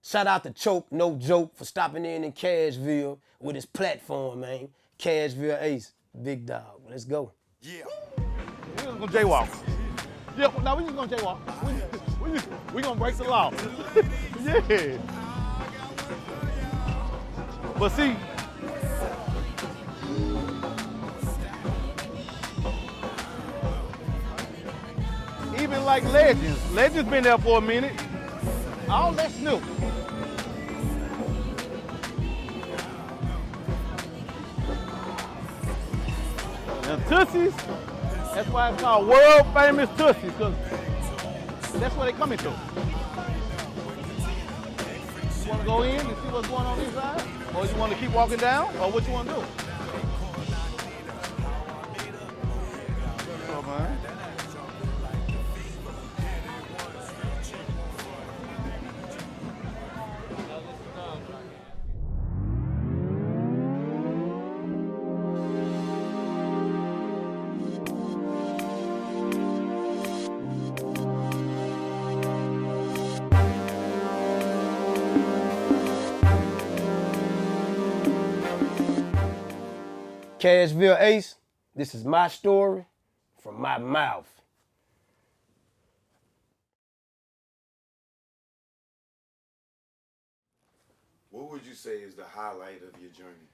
Shout out to Choke, no joke, for stopping in Cashville with his platform, man. Cashville Ace, big dog. Let's go. Yeah. We're just gonna jaywalk. Yeah, no, we just gonna jaywalk. We gonna break the law. Yeah. But see, even like Legends been there for a minute. All that's new. And Tootsies, that's why it's called world famous Tootsies, because that's where they coming to. You want to go in and see what's going on inside? Or you want to keep walking down? Or what you want to do? What's up, man? Cashville Ace, this is my story from my mouth. What would you say is the highlight of your journey?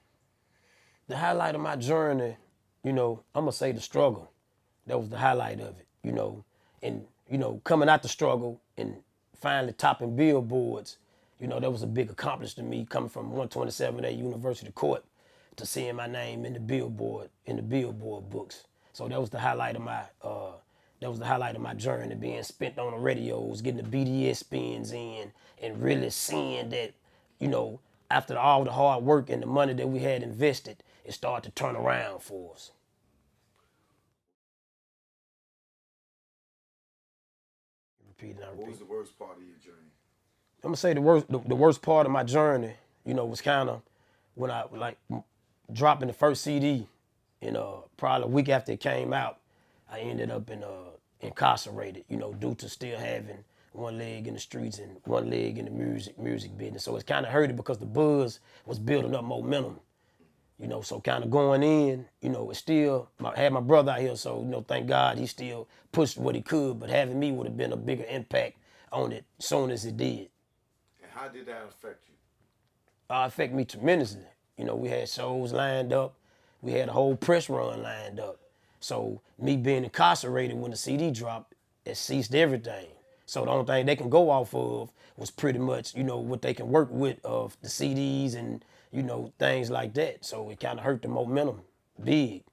The highlight of my journey, I'm gonna say the struggle. That was the highlight of it, and, coming out the struggle and finally topping billboards, that was a big accomplishment to me, coming from 127A University Court to seeing my name in the billboard books. So that was the highlight of my journey, being spent on the radios, getting the BDS spins in, and really seeing that, after all the hard work and the money that we had invested, it started to turn around for us. What was the worst part of your journey? I'm gonna say the worst part of my journey, was kind of when I dropping the first CD, and probably a week after it came out, I ended up incarcerated, due to still having one leg in the streets and one leg in the music business. So it's kind of hurted because the buzz was building up momentum, so kind of going in, it's still, I had my brother out here, so, thank God he still pushed what he could, but having me would have been a bigger impact on it as soon as it did. And how did that affect you? Affect me tremendously. We had shows lined up. We had a whole press run lined up. So me being incarcerated when the CD dropped, it ceased everything. So the only thing they can go off of was pretty much, what they can work with of the CDs and, things like that. So it kind of hurt the momentum big.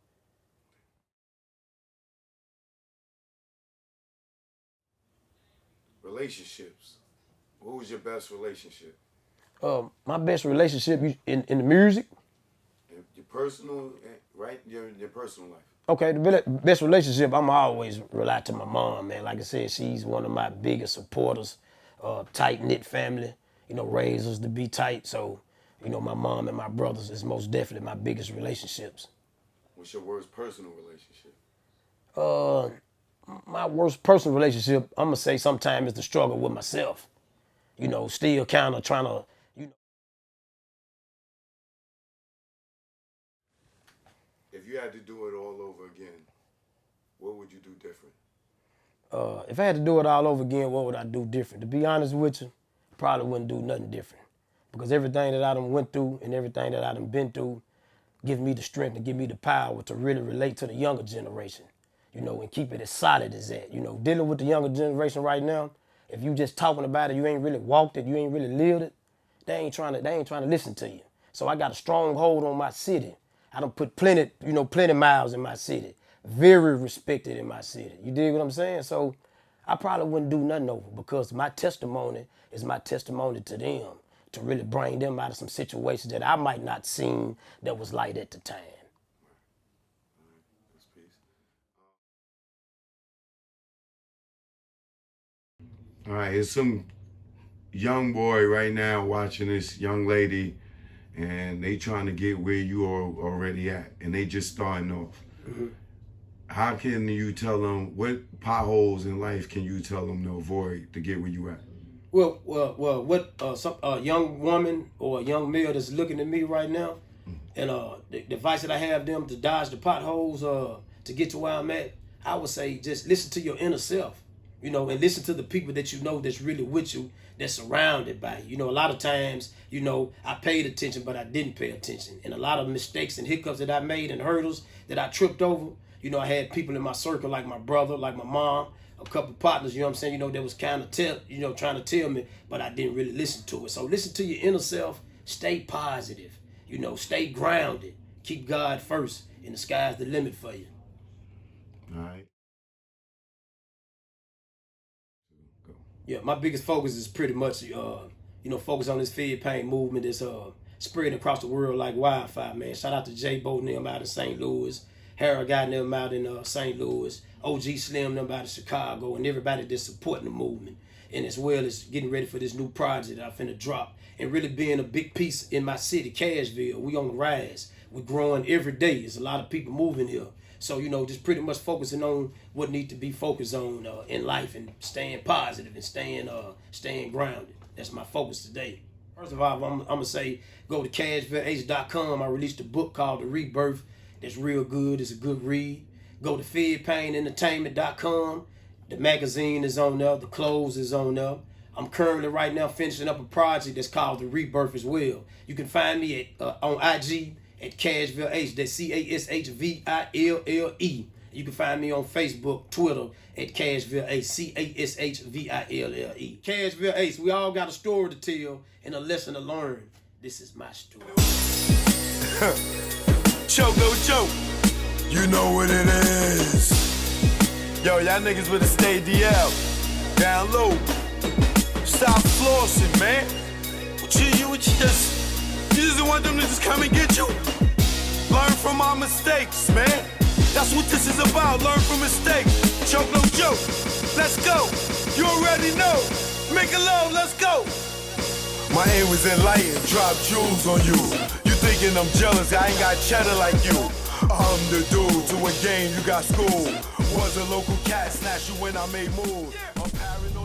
Relationships. What was your best relationship? My best relationship in the music. Your personal, right? Your personal life. Okay, the best relationship, I'm always rely to my mom, man. Like I said, she's one of my biggest supporters, tight-knit family, raised us to be tight. So, my mom and my brothers is most definitely my biggest relationships. What's your worst personal relationship? My worst personal relationship, I'm gonna say sometimes is the struggle with myself. Still kind of trying to, If you had to do it all over again, what would you do different? If I had to do it all over again, what would I do different? To be honest with you, probably wouldn't do nothing different. Because everything that I done went through and everything that I done been through give me the strength and give me the power to really relate to the younger generation, and keep it as solid as that. Dealing with the younger generation right now, if you just talking about it, you ain't really walked it, you ain't really lived it, they ain't trying to listen to you. So I got a strong hold on my city. I done put plenty miles in my city. Very respected in my city. You dig what I'm saying? So I probably wouldn't do nothing over because my testimony is my testimony to them to really bring them out of some situations that I might not seen that was light at the time. All right, it's some young boy right now watching this young lady, and they trying to get where you are already at, and they just starting off. Mm-hmm. How can you tell them, what potholes in life can you tell them to avoid to get where you at? What some young woman or a young male that's looking at me right now, and the advice that I have them to dodge the potholes, to get to where I'm at, I would say just listen to your inner self, you know, and listen to the people that you know that's really with you, that's surrounded by you. You know, a lot of times, you know, I paid attention, but I didn't pay attention, and a lot of mistakes and hiccups that I made and hurdles that I tripped over. You know, I had people in my circle like my brother, like my mom, a couple partners, you know what I'm saying, you know, that was kind of trying to tell me, but I didn't really listen to it. So listen to your inner self, stay positive, you know, stay grounded, keep God first, and the sky's the limit for you. All right. Go. Yeah, my biggest focus is pretty much, you know, focus on this Fed pain movement that's spreading across the world like wildfire, man. Shout out to J Bo and them out in St. Louis, Harold got them out in St. Louis, OG Slim them out in Chicago, and everybody that's supporting the movement. And as well as getting ready for this new project that I'm finna drop, and really being a big piece in my city, Cashville. We on the rise. We're growing every day. There's a lot of people moving here. So, you know, just pretty much focusing on what needs to be focused on in life, and staying positive and staying grounded. That's my focus today. First of all, I'm gonna say go to CashvilleH.com. I released a book called The Rebirth. That's real good. It's a good read. Go to FedPainEntertainment.com. The magazine is on there. The clothes is on there. I'm currently right now finishing up a project that's called The Rebirth as well. You can find me at on IG at Cashville H. That's CASHVILLE. You can find me on Facebook, Twitter at Cashville H. CASHVILLE. Cashville H. We all got a story to tell and a lesson to learn. This is my story. Choco Choke, you know what it is. Yo, y'all niggas better stay DL. Down low. Stop flossing, man. You just want them to just come and get you? Learn from our mistakes, man. That's what this is about. Learn from mistakes. Choke no joke. Let's go. You already know. Make a love, let's go. My aim was enlightened, drop jewels on you. You thinking I'm jealous, I ain't got cheddar like you. I'm the dude to a game, you got school. Was a local cat, snatch you when I made moves. I'm paranoid.